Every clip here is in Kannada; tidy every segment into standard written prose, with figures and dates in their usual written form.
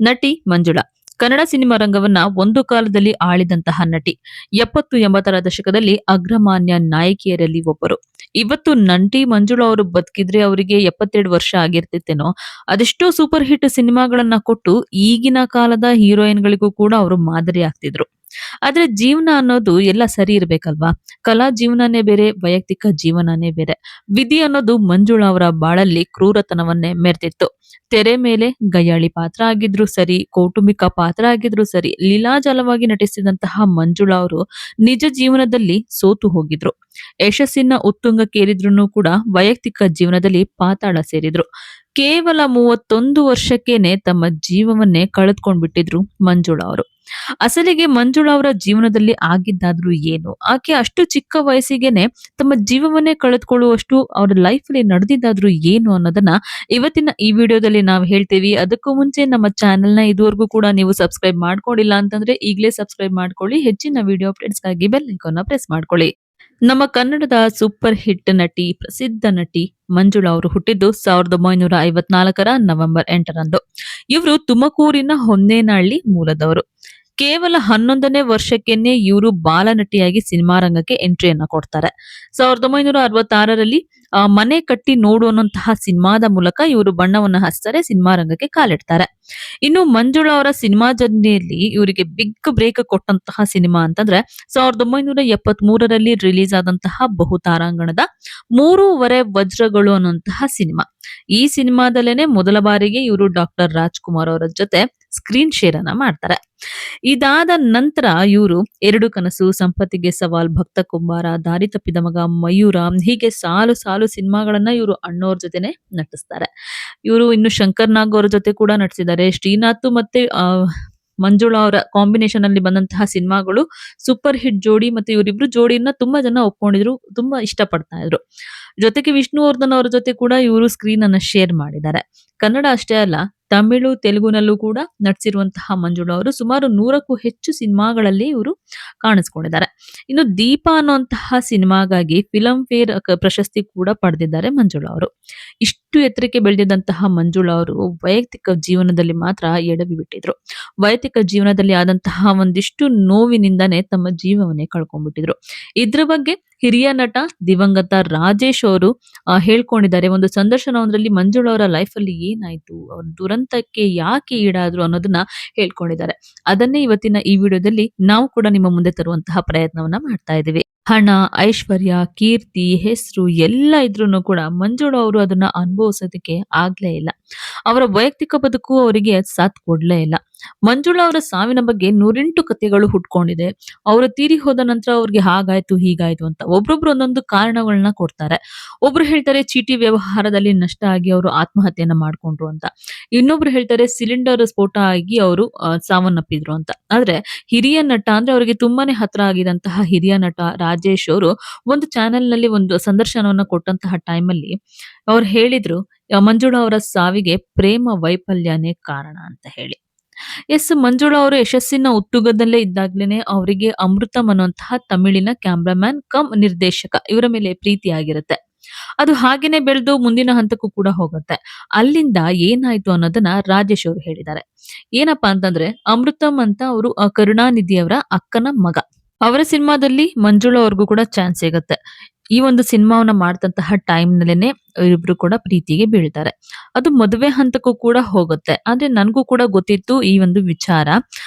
ನಟಿ ಮಂಜುಳಾ ಕನ್ನಡ ಸಿನಿಮಾ ರಂಗವನ್ನ ಒಂದು ಕಾಲದಲ್ಲಿ ಆಳಿದಂತಹ ನಟಿ. 70-80ರ ದಶಕದಲ್ಲಿ ಅಗ್ರಮಾನ್ಯ ನಾಯಕಿಯರಲ್ಲಿ ಒಬ್ಬರು. ಇವತ್ತು ನಟಿ ಮಂಜುಳಾ ಅವರು ಬದುಕಿದ್ರೆ ಅವರಿಗೆ 72 ವರ್ಷ ಆಗಿರ್ತಿತ್ತೇನೋ. ಅದೆಷ್ಟೋ ಸೂಪರ್ ಹಿಟ್ ಸಿನಿಮಾಗಳನ್ನ ಕೊಟ್ಟು ಈಗಿನ ಕಾಲದ ಹೀರೋಯಿನ್‌ಗಳಿಗೂ ಕೂಡ ಅವರು ಮಾದರಿ ಆಗ್ತಿದ್ರು. ಆದ್ರೆ ಜೀವನ ಅನ್ನೋದು ಎಲ್ಲ ಸರಿ ಇರ್ಬೇಕಲ್ವಾ? ಕಲಾ ಜೀವನನೇ ಬೇರೆ, ವೈಯಕ್ತಿಕ ಜೀವನನೇ ಬೇರೆ. ವಿಧಿ ಅನ್ನೋದು ಮಂಜುಳಾ ಅವರ ಬಾಳಲ್ಲಿ ಕ್ರೂರತನವನ್ನೇ ಮೆರೆದಿತ್ತು. ತೆರೆ ಮೇಲೆ ಗಯ್ಯಾಳಿ ಪಾತ್ರ ಆಗಿದ್ರು ಸರಿ, ಕೌಟುಂಬಿಕ ಪಾತ್ರ ಆಗಿದ್ರು ಸರಿ, ಲೀಲಾಜಾಲವಾಗಿ ನಟಿಸಿದಂತಹ ಮಂಜುಳಾ ಅವರು ನಿಜ ಜೀವನದಲ್ಲಿ ಸೋತು ಹೋಗಿದ್ರು. ಯಶಸ್ಸಿನ ಉತ್ತುಂಗಕ್ಕೇರಿದ್ರೂ ಕೂಡ ವೈಯಕ್ತಿಕ ಜೀವನದಲ್ಲಿ ಪಾತಾಳ ಸೇರಿದ್ರು. ಕೇವಲ 31 ವರ್ಷಕ್ಕೇನೆ ತಮ್ಮ ಜೀವವನ್ನೇ ಕಳೆದುಕೊಂಡ್ಬಿಟ್ಟಿದ್ರು ಮಂಜುಳಾ ಅವರು. ಅಸಲಿಗೆ ಮಂಜುಳಾ ಅವರ ಜೀವನದಲ್ಲಿ ಆಗಿದ್ದಾದ್ರೂ ಏನು? ಆಕೆ ಅಷ್ಟು ಚಿಕ್ಕ ವಯಸ್ಸಿಗೆನೆ ತಮ್ಮ ಜೀವವನ್ನೇ ಕಳೆದುಕೊಳ್ಳುವಷ್ಟು ಅವರ ಲೈಫ್ ಅಲ್ಲಿ ನಡೆದಿದ್ದಾದ್ರೂ ಏನು ಅನ್ನೋದನ್ನ ಇವತ್ತಿನ ಈ ವಿಡಿಯೋದಲ್ಲಿ ನಾವು ಹೇಳ್ತೀವಿ. ಅದಕ್ಕೂ ಮುಂಚೆ ನಮ್ಮ ಚಾನೆಲ್ ನ ಇದುವರೆಗೂ ಕೂಡ ನೀವು ಸಬ್ಸ್ಕ್ರೈಬ್ ಮಾಡ್ಕೊಂಡಿಲ್ಲ ಅಂತಂದ್ರೆ ಈಗಲೇ ಸಬ್ಸ್ಕ್ರೈಬ್ ಮಾಡ್ಕೊಳ್ಳಿ. ಹೆಚ್ಚಿನ ವಿಡಿಯೋ ಅಪ್ಡೇಟ್ಸ್‌ಗಾಗಿ ಬೆಲ್ ಐಕಾನ್ ಪ್ರೆಸ್ ಮಾಡ್ಕೊಳ್ಳಿ. ನಮ್ಮ ಕನ್ನಡದ ಸೂಪರ್ ಹಿಟ್ ನಟಿ, ಪ್ರಸಿದ್ಧ ನಟಿ ಮಂಜುಳಾ ಅವರು ಹುಟ್ಟಿದ್ದು 1954ರ ನವೆಂಬರ್ 8ರಂದು. ಇವರು ತುಮಕೂರಿನ ಹೊನ್ನೇನಹಳ್ಳಿ ಮೂಲದವರು. ಕೇವಲ 11ನೇ ವರ್ಷಕ್ಕೆನೆ ಇವರು ಬಾಲನಟಿಯಾಗಿ ಸಿನಿಮಾ ರಂಗಕ್ಕೆ ಎಂಟ್ರಿಯನ್ನ ಕೊಡ್ತಾರೆ. 1966ರಲ್ಲಿ ಮನೆ ಕಟ್ಟಿ ನೋಡು ಅನ್ನುವಂತಹ ಸಿನಿಮಾದ ಮೂಲಕ ಇವರು ಬಣ್ಣವನ್ನ ಹಚ್ತಾರೆ, ಸಿನಿಮಾ ರಂಗಕ್ಕೆ ಕಾಲಿಡ್ತಾರೆ. ಇನ್ನು ಮಂಜುಳಾ ಅವರ ಸಿನಿಮಾ ಜರ್ನಿಯಲ್ಲಿ ಇವರಿಗೆ ಬಿಗ್ ಬ್ರೇಕ್ ಕೊಟ್ಟಂತಹ ಸಿನಿಮಾ ಅಂತಂದ್ರೆ 1973ರಲ್ಲಿ ರಿಲೀಸ್ ಆದಂತಹ ಬಹುತಾರಾಂಗಣದ 3.5 ವಜ್ರಗಳು ಅನ್ನುವಂತಹ ಸಿನಿಮಾ. ಈ ಸಿನಿಮಾದಲ್ಲೇನೆ ಮೊದಲ ಬಾರಿಗೆ ಇವರು ಡಾಕ್ಟರ್ ರಾಜ್‌ಕುಮಾರ್ ಅವರ ಜೊತೆ ಸ್ಕ್ರೀನ್ ಶೇರ್ ಅನ್ನ ಮಾಡ್ತಾರೆ. ಇದಾದ ನಂತರ ಇವರು ಎರಡು ಕನಸು, ಸಂಪತ್ತಿಗೆ ಸವಾಲ್, ಭಕ್ತ ಕುಂಬಾರ, ದಾರಿ ತಪ್ಪಿದ ಮಗ, ಮಯೂರ ಹೀಗೆ ಸಾಲು ಸಾಲು ಸಿನಿಮಾಗಳನ್ನ ಇವರು ಅಣ್ಣವ್ರ ಜೊತೆನೆ ನಟಿಸ್ತಾರೆ. ಇವರು ಇನ್ನು ಶಂಕರ್ ನಾಗ್ ಅವರ ಜೊತೆ ಕೂಡ ನಟಿಸಿದ್ದಾರೆ. ಶ್ರೀನಾಥ್ ಮತ್ತೆ ಮಂಜುಳಾ ಅವರ ಕಾಂಬಿನೇಷನ್ ಅಲ್ಲಿ ಬಂದಂತಹ ಸಿನಿಮಾಗಳು ಸೂಪರ್ ಹಿಟ್ ಜೋಡಿ. ಮತ್ತೆ ಇವರಿಬ್ರು ಜೋಡಿಯನ್ನ ತುಂಬಾ ಜನ ಒಪ್ಕೊಂಡಿದ್ರು, ತುಂಬಾ ಇಷ್ಟಪಡ್ತಾ ಇದ್ರು. ಜೊತೆಗೆ ವಿಷ್ಣುವರ್ಧನ್ ಅವರ ಜೊತೆ ಕೂಡ ಇವರು ಸ್ಕ್ರೀನ್ ಅನ್ನ ಶೇರ್ ಮಾಡಿದ್ದಾರೆ. ಕನ್ನಡ ಅಷ್ಟೇ ಅಲ್ಲ, ತಮಿಳು, ತೆಲುಗುನಲ್ಲೂ ಕೂಡ ನಟಿಸಿರುವಂತಹ ಮಂಜುಳಾ ಅವರು ಸುಮಾರು 100ಕ್ಕೂ ಹೆಚ್ಚು ಸಿನಿಮಾಗಳಲ್ಲಿ ಇವರು ಕಾಣಿಸ್ಕೊಂಡಿದ್ದಾರೆ. ಇನ್ನು ದೀಪ ಅನ್ನುವಂತಹ ಸಿನಿಮಾಗಾಗಿ ಫಿಲಂ ಫೇರ್ ಪ್ರಶಸ್ತಿ ಕೂಡ ಪಡೆದಿದ್ದಾರೆ ಮಂಜುಳಾ ಅವರು. ಇಷ್ಟು ಎತ್ತರಕ್ಕೆ ಬೆಳೆದಿದ್ದಂತಹ ಮಂಜುಳಾ ಅವರು ವೈಯಕ್ತಿಕ ಜೀವನದಲ್ಲಿ ಮಾತ್ರ ಎಡವಿ ಬಿಟ್ಟಿದ್ರು. ವೈಯಕ್ತಿಕ ಜೀವನದಲ್ಲಿ ಆದಂತಹ ಒಂದಿಷ್ಟು ನೋವಿನಿಂದಾನೇ ತಮ್ಮ ಜೀವವನ್ನೇ ಕಳ್ಕೊಂಡ್ಬಿಟ್ಟಿದ್ರು. ಇದ್ರ ಬಗ್ಗೆ ಹಿರಿಯ ನಟ ದಿವಂಗತ ರಾಜೇಶ್ ಅವರು ಹೇಳ್ಕೊಂಡಿದ್ದಾರೆ. ಒಂದು ಸಂದರ್ಶನವೊಂದರಲ್ಲಿ ಮಂಜುಳಾ ಅವರ ಲೈಫ್ ಅಲ್ಲಿ ಏನಾಯ್ತು, ಅವ್ರ ದುರಂತಕ್ಕೆ ಯಾಕೆ ಈಡಾದ್ರು ಅನ್ನೋದನ್ನ ಹೇಳ್ಕೊಂಡಿದ್ದಾರೆ. ಅದನ್ನೇ ಇವತ್ತಿನ ಈ ವಿಡಿಯೋದಲ್ಲಿ ನಾವು ಕೂಡ ನಿಮ್ಮ ಮುಂದೆ ತರುವಂತಹ ಪ್ರಯತ್ನವನ್ನ ಮಾಡ್ತಾ ಇದ್ದೀವಿ. ಹಣ, ಐಶ್ವರ್ಯ, ಕೀರ್ತಿ, ಹೆಸರು ಎಲ್ಲ ಇದ್ರೂನು ಕೂಡ ಮಂಜುಳಾ ಅವರು ಅದನ್ನ ಅನುಭವಿಸೋದಕ್ಕೆ ಆಗ್ಲೇ ಇಲ್ಲ. ಅವರ ವೈಯಕ್ತಿಕ ಬದುಕು ಅವರಿಗೆ ಸಾಥ್ ಕೊಡ್ಲೇ ಇಲ್ಲ. ಮಂಜುಳಾ ಅವರ ಸಾವಿನ ಬಗ್ಗೆ 108 ಕಥೆಗಳು ಹುಟ್ಕೊಂಡಿದೆ. ಅವರು ತೀರಿ ಹೋದ ನಂತರ ಅವ್ರಿಗೆ ಹಾಗಾಯ್ತು ಹೀಗಾಯ್ತು ಅಂತ ಒಬ್ರೊಬ್ರು ಒಂದೊಂದು ಕಾರಣಗಳನ್ನ ಕೊಡ್ತಾರೆ. ಒಬ್ರು ಹೇಳ್ತಾರೆ ಚೀಟಿ ವ್ಯವಹಾರದಲ್ಲಿ ನಷ್ಟ ಆಗಿ ಅವರು ಆತ್ಮಹತ್ಯೆಯನ್ನ ಮಾಡ್ಕೊಂಡ್ರು ಅಂತ. ಇನ್ನೊಬ್ರು ಹೇಳ್ತಾರೆ ಸಿಲಿಂಡರ್ ಸ್ಫೋಟ ಆಗಿ ಅವರು ಸಾವನ್ನಪ್ಪಿದ್ರು ಅಂತ. ಆದ್ರೆ ಹಿರಿಯ ನಟ ಅಂದ್ರೆ ಅವರಿಗೆ ತುಂಬಾನೇ ಹತ್ರ ಆಗಿದಂತಹ ಹಿರಿಯ ನಟ ರಾಜೇಶ್ ಅವರು ಒಂದು ಚಾನೆಲ್ ನಲ್ಲಿ ಒಂದು ಸಂದರ್ಶನವನ್ನ ಕೊಟ್ಟಂತಹ ಟೈಮಲ್ಲಿ ಅವ್ರು ಹೇಳಿದ್ರು, ಮಂಜುಳಾ ಅವರ ಸಾವಿಗೆ ಪ್ರೇಮ ವೈಫಲ್ಯನೇ ಕಾರಣ ಅಂತ ಹೇಳಿ. ಎಸ್, ಮಂಜುಳಾ ಅವರು ಯಶಸ್ಸಿನ ಉತ್ತುಂಗದಲ್ಲೇ ಇದ್ದಾಗ್ಲೇನೆ ಅವರಿಗೆ ಅಮೃತಂ ಅನ್ನುವಂತಹ ತಮಿಳಿನ ಕ್ಯಾಮ್ರಾಮ್ಯಾನ್ ಕಮ್ ನಿರ್ದೇಶಕ ಇವರ ಮೇಲೆ ಪ್ರೀತಿ ಆಗಿರುತ್ತೆ. ಅದು ಹಾಗೇನೆ ಬೆಳೆದು ಮುಂದಿನ ಹಂತಕ್ಕೂ ಕೂಡ ಹೋಗುತ್ತೆ. ಅಲ್ಲಿಂದ ಏನಾಯ್ತು ಅನ್ನೋದನ್ನ ರಾಜೇಶ್ ಅವರು ಹೇಳಿದ್ದಾರೆ. ಏನಪ್ಪಾ ಅಂತಂದ್ರೆ ಅಮೃತಂ ಅಂತ ಅವರು ಕರುಣಾನಿಧಿ ಅವರ ಅಕ್ಕನ ಮಗ. ಅವರ ಸಿನಿಮಾದಲ್ಲಿ ಮಂಜುಳಾ ಅವ್ರಿಗೂ ಕೂಡ ಚಾನ್ಸ್ ಸಿಗುತ್ತೆ. ಈ ಒಂದು ಸಿನಿಮಾವನ್ನ ಮಾಡ್ತಂತಹ ಟೈಮ್ ನಲ್ಲೇನೆ ಇಬ್ರು ಕೂಡ ಪ್ರೀತಿಗೆ ಬೀಳ್ತಾರೆ. ಅದು ಮದುವೆ ಹಂತಕ್ಕೂ ಕೂಡ ಹೋಗುತ್ತೆ. ಆದ್ರೆ ನನ್ಗೂ ಕೂಡ ಗೊತ್ತಿತ್ತು ಈ ಒಂದು ವಿಚಾರ.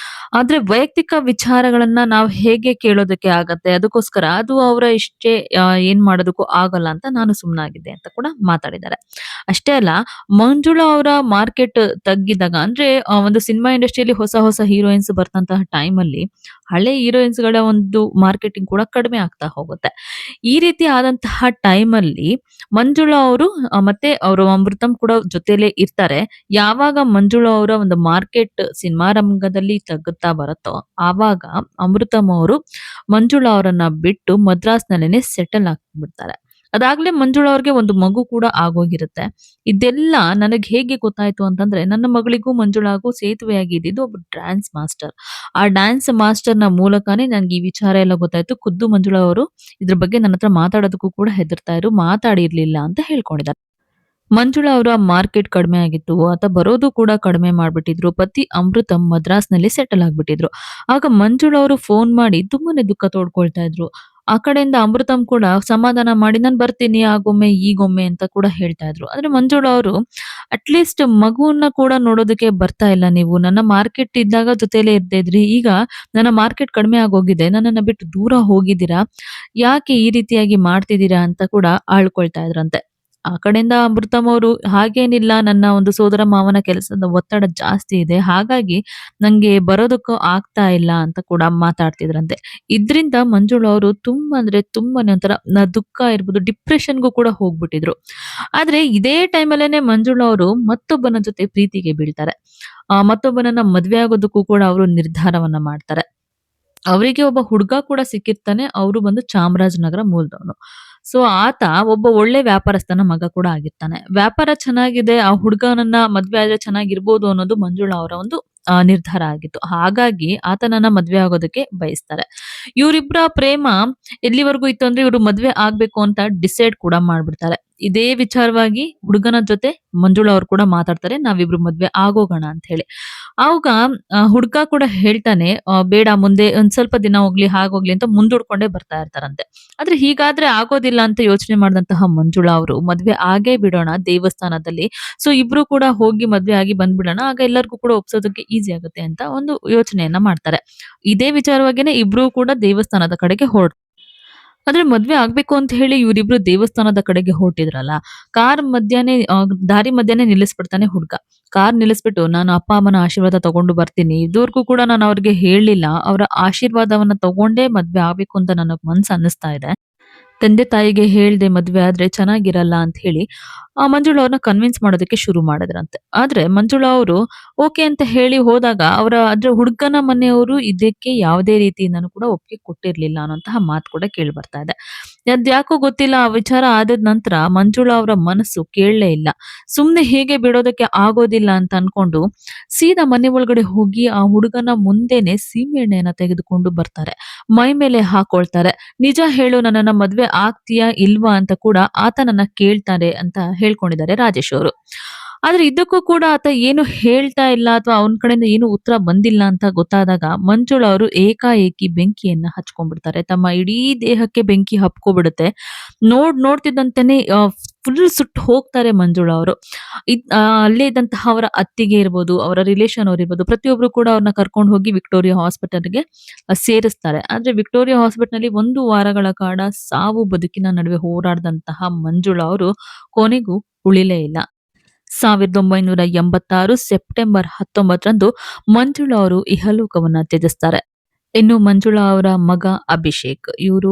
ಆದ್ರೆ ವೈಯಕ್ತಿಕ ವಿಚಾರಗಳನ್ನ ನಾವು ಹೇಗೆ ಕೇಳೋದಕ್ಕೆ ಆಗತ್ತೆ, ಅದಕ್ಕೋಸ್ಕರ ಅದು ಅವರ ಇಷ್ಟೇ ಏನ್ ಮಾಡೋದಕ್ಕೂ ಆಗಲ್ಲ ಅಂತ ನಾನು ಸುಮ್ನಾಗಿದ್ದೆ ಅಂತ ಕೂಡ ಮಾತಾಡಿದ್ದಾರೆ. ಅಷ್ಟೇ ಅಲ್ಲ, ಮಂಜುಳಾ ಅವರ ಮಾರ್ಕೆಟ್ ತಗ್ಗಿದಾಗ ಅಂದ್ರೆ ಒಂದು ಸಿನಿಮಾ ಇಂಡಸ್ಟ್ರಿಯಲ್ಲಿ ಹೊಸ ಹೊಸ ಹೀರೋಯಿನ್ಸ್ ಬರ್ತಂತಹ ಟೈಮ್ ಅಲ್ಲಿ ಹಳೆ ಹೀರೋಯಿನ್ಸ್ ಗಳ ಒಂದು ಮಾರ್ಕೆಟಿಂಗ್ ಕೂಡ ಕಡಿಮೆ ಆಗ್ತಾ ಹೋಗುತ್ತೆ. ಈ ರೀತಿ ಆದಂತಹ ಟೈಮ್ ಅಲ್ಲಿ ಮಂಜುಳಾ ಅವರು ಮತ್ತೆ ಅವರು ಅಮೃತಂ ಕೂಡ ಜೊತೆಲೇ ಇರ್ತಾರೆ. ಯಾವಾಗ ಮಂಜುಳಾ ಅವರ ಒಂದು ಮಾರ್ಕೆಟ್ ಸಿನಿಮಾ ರಂಗದಲ್ಲಿ ತಗ್ಗುತ್ತಾ ಬರುತ್ತೋ ಆವಾಗ ಅಮೃತಂ ಅವರು ಮಂಜುಳಾ ಅವರನ್ನ ಬಿಟ್ಟು ಮದ್ರಾಸ್ನಲ್ಲೇನೆ ಸೆಟಲ್ ಆಗ್ಬಿಡ್ತಾರೆ. ಅದಾಗ್ಲೇ ಮಂಜುಳಾ ಅವ್ರಿಗೆ ಒಂದು ಮಗು ಕೂಡ ಆಗೋಗಿರುತ್ತೆ. ಇದೆಲ್ಲ ನನಗೆ ಹೇಗೆ ಗೊತ್ತಾಯ್ತು ಅಂತಂದ್ರೆ ನನ್ನ ಮಗಳಿಗೂ ಮಂಜುಳಾಗೂ ಸೇತುವೆಯಾಗಿ ಇದ್ದಿದ್ದು ಒಬ್ಬ ಡ್ಯಾನ್ಸ್ ಮಾಸ್ಟರ್. ಆ ಡ್ಯಾನ್ಸ್ ಮಾಸ್ಟರ್ ನ ಮೂಲಕನೇ ನನ್ಗೆ ಈ ವಿಚಾರ ಎಲ್ಲ ಗೊತ್ತಾಯ್ತು. ಖುದ್ದು ಮಂಜುಳಾ ಅವರು ಇದ್ರ ಬಗ್ಗೆ ನನ್ನ ಹತ್ರ ಮಾತಾಡೋದಕ್ಕೂ ಕೂಡ ಹೆದರ್ತಾ ಇದ್ರು, ಮಾತಾಡಿರ್ಲಿಲ್ಲ ಅಂತ ಹೇಳ್ಕೊಂಡಿದ್ದಾರೆ. ಮಂಜುಳಾ ಅವರ ಮಾರ್ಕೆಟ್ ಕಡಿಮೆ ಆಗಿತ್ತು. ಆತ ಬರೋದು ಕೂಡ ಕಡಿಮೆ ಮಾಡ್ಬಿಟ್ಟಿದ್ರು. ಪತಿ ಅಮೃತಂ ಮದ್ರಾಸ್‌ನಲ್ಲಿ ಸೆಟಲ್ ಆಗ್ಬಿಟ್ಟಿದ್ರು. ಆಗ ಮಂಜುಳಾ ಅವರು ಫೋನ್ ಮಾಡಿ ತುಂಬಾನೇ ದುಃಖ ತೋಡ್ಕೊಳ್ತಾ ಇದ್ರು. ಆ ಕಡೆಯಿಂದ ಅಮೃತಂ ಕೂಡ ಸಮಾಧಾನ ಮಾಡಿ "ನಾನ್ ಬರ್ತೀನಿ ಆಗೊಮ್ಮೆ, ಈಗೊಮ್ಮೆ" ಅಂತ ಕೂಡ ಹೇಳ್ತಾ ಇದ್ರು. ಆದ್ರೆ ಮಂಜುಳಾ ಅವರು ಅಟ್‌ಲೀಸ್ಟ್ ಮಗುವನ್ನ ಕೂಡ ನೋಡೋದಕ್ಕೆ ಬರ್ತಾ ಇಲ್ಲ ನೀವು. ನನ್ನ ಮಾರ್ಕೆಟ್ ಇದ್ದಾಗ ಜೊತೆಯಲ್ಲೇ ಇರ್ತಾ ಇದ್ರಿ. ಈಗ ನನ್ನ ಮಾರ್ಕೆಟ್ ಕಡಿಮೆ ಆಗೋಗಿದೆ. ನನ್ನನ್ನ ಬಿಟ್ಟು ದೂರ ಹೋಗಿದ್ದೀರಾ. ಯಾಕೆ ಈ ರೀತಿಯಾಗಿ ಮಾಡ್ತಿದ್ದೀರಾ ಅಂತ ಕೂಡ ಆಳ್ಕೊಳ್ತಾ ಇದ್ರಂತೆ. ಆ ಕಡೆಯಿಂದ ಅಮೃತಮ್ ಅವರು ಹಾಗೇನಿಲ್ಲ ನನ್ನ ಒಂದು ಸೋದರ ಮಾವನ ಕೆಲಸದ ಒತ್ತಡ ಜಾಸ್ತಿ ಇದೆ. ಹಾಗಾಗಿ ನಂಗೆ ಬರೋದಕ್ಕೂ ಆಗ್ತಾ ಇಲ್ಲ ಅಂತ ಕೂಡ ಮಾತಾಡ್ತಿದ್ರಂತೆ. ಇದ್ರಿಂದ ಮಂಜುಳಾ ಅವರು ತುಂಬಾ ಅಂದ್ರೆ ತುಂಬಾನೇ ಒಂಥರ ದುಃಖ ಇರ್ಬೋದು, ಡಿಪ್ರೆಷನ್‌ಗೂ ಕೂಡ ಹೋಗ್ಬಿಟ್ಟಿದ್ರು. ಆದ್ರೆ ಇದೇ ಟೈಮಲ್ಲೇನೆ ಮಂಜುಳಾ ಅವರು ಮತ್ತೊಬ್ಬನ ಜೊತೆ ಪ್ರೀತಿಗೆ ಬೀಳ್ತಾರೆ. ಮತ್ತೊಬ್ಬನನ್ನ ಮದ್ವೆ ಆಗೋದಕ್ಕೂ ಕೂಡ ಅವರು ನಿರ್ಧಾರವನ್ನ ಮಾಡ್ತಾರೆ. ಅವರಿಗೆ ಒಬ್ಬ ಹುಡುಗ ಕೂಡ ಸಿಕ್ಕಿರ್ತಾನೆ. ಅವ್ರು ಬಂದು ಚಾಮರಾಜನಗರ ಮೂಲದವನು. ಸೊ ಆತ ಒಬ್ಬ ಒಳ್ಳೆ ವ್ಯಾಪಾರಸ್ಥನ ಮಗ ಕೂಡ ಆಗಿರ್ತಾನೆ. ವ್ಯಾಪಾರ ಚೆನ್ನಾಗಿದೆ. ಆ ಹುಡುಗನನ್ನ ಮದ್ವೆ ಆದ್ರೆ ಚೆನ್ನಾಗಿರ್ಬೋದು ಅನ್ನೋದು ಮಂಜುಳಾ ಅವರ ಒಂದು ನಿರ್ಧಾರ ಆಗಿತ್ತು. ಹಾಗಾಗಿ ಆತನನ್ನ ಮದ್ವೆ ಆಗೋದಕ್ಕೆ ಬಯಸ್ತಾರೆ. ಇವರಿಬ್ಬರ ಪ್ರೇಮ ಎಲ್ಲಿವರೆಗೂ ಇತ್ತು ಅಂದ್ರೆ ಇವ್ರು ಮದ್ವೆ ಆಗ್ಬೇಕು ಅಂತ ಡಿಸೈಡ್ ಕೂಡ ಮಾಡ್ಬಿಡ್ತಾರೆ. ಇದೇ ವಿಚಾರವಾಗಿ ಹುಡುಗನ ಜೊತೆ ಮಂಜುಳಾ ಅವ್ರು ಕೂಡ ಮಾತಾಡ್ತಾರೆ. ನಾವಿಬ್ರು ಮದ್ವೆ ಆಗೋಗೋಣ ಅಂತ ಹೇಳಿ. ಆವಾಗ ಹುಡ್ಗ ಕೂಡ ಹೇಳ್ತಾನೆ ಬೇಡ ಮುಂದೆ ಒಂದ್ ಸ್ವಲ್ಪ ದಿನ ಹೋಗ್ಲಿ ಹಾಗೋಗ್ಲಿ ಅಂತ ಮುಂದೂಡ್ಕೊಂಡೇ ಬರ್ತಾ ಇರ್ತಾರಂತೆ. ಆದ್ರೆ ಹೀಗಾದ್ರೆ ಆಗೋದಿಲ್ಲ ಅಂತ ಯೋಚನೆ ಮಾಡಿದಂತಹ ಮಂಜುಳಾ ಅವರು ಮದ್ವೆ ಆಗೇ ಬಿಡೋಣ ದೇವಸ್ಥಾನದಲ್ಲಿ. ಸೊ ಇಬ್ರು ಕೂಡ ಹೋಗಿ ಮದ್ವೆ ಆಗಿ ಬಂದ್ಬಿಡೋಣ. ಆಗ ಎಲ್ಲರಿಗೂ ಕೂಡ ಒಪ್ಸೋದಕ್ಕೆ ಈಸಿ ಆಗುತ್ತೆ ಅಂತ ಒಂದು ಯೋಚನೆಯನ್ನ ಮಾಡ್ತಾರೆ. ಇದೇ ವಿಚಾರವಾಗೇನೆ ಇಬ್ರು ಕೂಡ ದೇವಸ್ಥಾನದ ಕಡೆಗೆ ಆದ್ರೆ ಮದ್ವೆ ಆಗ್ಬೇಕು ಅಂತ ಹೇಳಿ ಇವ್ರಿಬ್ರು ದೇವಸ್ಥಾನದ ಕಡೆಗೆ ಹೊರಟಿದ್ರಲ್ಲ, ಕಾರ್ ಮಧ್ಯಾಹ್ನ ದಾರಿ ಮಧ್ಯಾಹ್ನ ನಿಲ್ಲಿಸ್ಬಿಡ್ತಾನೆ ಹುಡ್ಗ. ಕಾರ್ ನಿಲ್ಲಿಸ್ಬಿಟ್ಟು ನಾನು ಅಪ್ಪ ಅಮ್ಮನ ಆಶೀರ್ವಾದ ತಗೊಂಡು ಬರ್ತೀನಿ. ಇದುವರೆಗೂ ಕೂಡ ನಾನು ಅವ್ರಿಗೆ ಹೇಳಿಲ್ಲ. ಅವರ ಆಶೀರ್ವಾದವನ್ನ ತಗೊಂಡೇ ಮದ್ವೆ ಆಗ್ಬೇಕು ಅಂತ ನನಗ್ ಮನ್ಸ್ ಅನ್ನಿಸ್ತಾ ಇದೆ. ತಂದೆ ತಾಯಿಗೆ ಹೇಳ್ದೆ ಮದ್ವೆ ಆದ್ರೆ ಚೆನ್ನಾಗಿರಲ್ಲ ಅಂತ ಹೇಳಿ ಮಂಜುಳಾ ಅವ್ರನ್ನ ಕನ್ವಿನ್ಸ್ ಮಾಡೋದಕ್ಕೆ ಶುರು ಮಾಡಿದ್ರಂತೆ. ಆದ್ರೆ ಮಂಜುಳಾ ಅವರು ಓಕೆ ಅಂತ ಹೇಳಿ ಹೋದಾಗ ಅದ್ರ ಹುಡುಗನ ಮನೆಯವರು ಇದಕ್ಕೆ ಯಾವುದೇ ರೀತಿಯಿಂದನೂ ಕೂಡ ಒಪ್ಪಿಗೆ ಕೊಟ್ಟಿರ್ಲಿಲ್ಲ ಅನ್ನೋಂತಹ ಮಾತು ಕೂಡ ಕೇಳಿ ಬರ್ತಾ ಇದೆ. ಅದ್ಯಾಕೋ ಗೊತ್ತಿಲ್ಲ ಆ ವಿಚಾರ ಆದ ನಂತರ ಮಂಜುಳಾ ಅವರ ಮನಸ್ಸು ಕೇಳಲೇ ಇಲ್ಲ. ಸುಮ್ನೆ ಹೇಗೆ ಬಿಡೋದಕ್ಕೆ ಆಗೋದಿಲ್ಲ ಅಂತ ಅನ್ಕೊಂಡು ಸೀದಾ ಮನೆ ಒಳಗಡೆ ಹೋಗಿ ಆ ಹುಡುಗನ ಮುಂದೆನೆ ಸೀಮೆಎಣ್ಣೆಯನ್ನ ತೆಗೆದುಕೊಂಡು ಬರ್ತಾರೆ. ಮೈ ಮೇಲೆ ಹಾಕೊಳ್ತಾರೆ. ನಿಜ ಹೇಳು ನನ್ನನ್ನ ಮದ್ವೆ ಆಗ್ತೀಯಾ ಇಲ್ವಾ ಅಂತ ಕೂಡ ಆತ ನನ್ನ ಕೇಳ್ತಾರೆ ಅಂತ ಹೇಳ್ಕೊಂಡಿದ್ದಾರೆ ರಾಜೇಶ್ ಅವರು. ಆದ್ರೆ ಇದಕ್ಕೂ ಕೂಡ ಆತ ಏನು ಹೇಳ್ತಾ ಇಲ್ಲ ಅಥವಾ ಅವನ ಕಡೆಯಿಂದ ಏನು ಉತ್ತರ ಬಂದಿಲ್ಲ ಅಂತ ಗೊತ್ತಾದಾಗ ಮಂಜುಳಾ ಅವರು ಏಕಾಏಕಿ ಬೆಂಕಿಯನ್ನ ಹಚ್ಕೊಂಡ್ಬಿಡ್ತಾರೆ. ತಮ್ಮ ಇಡೀ ದೇಹಕ್ಕೆ ಬೆಂಕಿ ಹಬ್ಕೊಬಿಡುತ್ತೆ. ನೋಡ್ತಿದ್ದಂತೆನೆ ಫುಲ್ ಸುಟ್ಟು ಹೋಗ್ತಾರೆ ಮಂಜುಳಾ ಅವರು. ಅಲ್ಲೇ ಇದ್ದಂತಹ ಅವರ ಅತ್ತಿಗೆ ಇರ್ಬೋದು, ಅವರ ರಿಲೇಶನ್ ಅವ್ರು ಇರ್ಬೋದು, ಪ್ರತಿಯೊಬ್ರು ಕೂಡ ಅವ್ರನ್ನ ಕರ್ಕೊಂಡು ಹೋಗಿ ವಿಕ್ಟೋರಿಯಾ ಹಾಸ್ಪಿಟಲ್‌ಗೆ ಸೇರಿಸ್ತಾರೆ. ಆದ್ರೆ ವಿಕ್ಟೋರಿಯಾ ಹಾಸ್ಪಿಟಲ್‌ನಲ್ಲಿ 1 ವಾರಗಳ ಕಾಲ ಸಾವು ಬದುಕಿನ ನಡುವೆ ಹೋರಾಡಿದಂತಹ ಮಂಜುಳಾ ಅವರು ಕೊನೆಗೂ ಉಳಿಲೇ ಇಲ್ಲ. 1986 ಸೆಪ್ಟೆಂಬರ್ 19ರಂದು ಮಂಜುಳಾ ಅವರು ಇಹಲೋಕವನ್ನ ತ್ಯಜಿಸ್ತಾರೆ. ಇನ್ನು ಮಂಜುಳಾ ಅವರ ಮಗ ಅಭಿಷೇಕ್ ಇವರು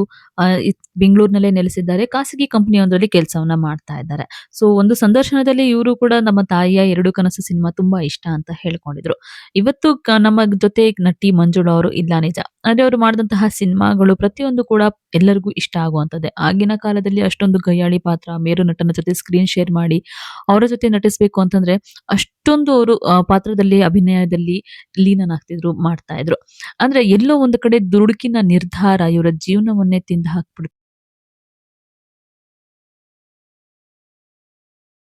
ಬೆಂಗಳೂರಿನಲ್ಲೇ ನೆಲೆಸಿದ್ದಾರೆ. ಖಾಸಗಿ ಕಂಪನಿಯೊಂದರಲ್ಲಿ ಕೆಲಸವನ್ನ ಮಾಡ್ತಾ ಇದ್ದಾರೆ. ಸೊ ಒಂದು ಸಂದರ್ಶನದಲ್ಲಿ ಇವರು ಕೂಡ ನಮ್ಮ ತಾಯಿಯ 2 ಕನಸು ಸಿನಿಮಾ ತುಂಬಾ ಇಷ್ಟ ಅಂತ ಹೇಳ್ಕೊಂಡಿದ್ರು. ಇವತ್ತು ನಮ್ಮ ಜೊತೆ ನಟಿ ಮಂಜುಳಾ ಅವರು ಇಲ್ಲ ನಿಜ. ಆದ್ರೆ ಅವರು ಮಾಡಿದಂತಹ ಸಿನಿಮಾಗಳು ಪ್ರತಿಯೊಂದು ಕೂಡ ಎಲ್ಲರಿಗೂ ಇಷ್ಟ ಆಗುವಂತದ್ದೇ. ಆಗಿನ ಕಾಲದಲ್ಲಿ ಅಷ್ಟೊಂದು ಗಯ್ಯಾಳಿ ಪಾತ್ರ ಮೇರು ನಟನ ಜೊತೆ ಸ್ಕ್ರೀನ್ ಶೇರ್ ಮಾಡಿ ಅವರ ಜೊತೆ ನಟಿಸಬೇಕು ಅಂತಂದ್ರೆ ಅಷ್ಟೊಂದು ಅವರು ಪಾತ್ರದಲ್ಲಿ ಅಭಿನಯದಲ್ಲಿ ಲೀನನಾಗ್ತಿದ್ರು, ಮಾಡ್ತಾ ಇದ್ರು. ಅಂದ್ರೆ ಎಲ್ಲೋ ಒಂದು ಕಡೆ ದುಡುಕಿನ ನಿರ್ಧಾರ ಇವರ ಜೀವನವನ್ನೇ ತಿಂದು ಹಾಕ್ಬಿಡುತ್ತೆ.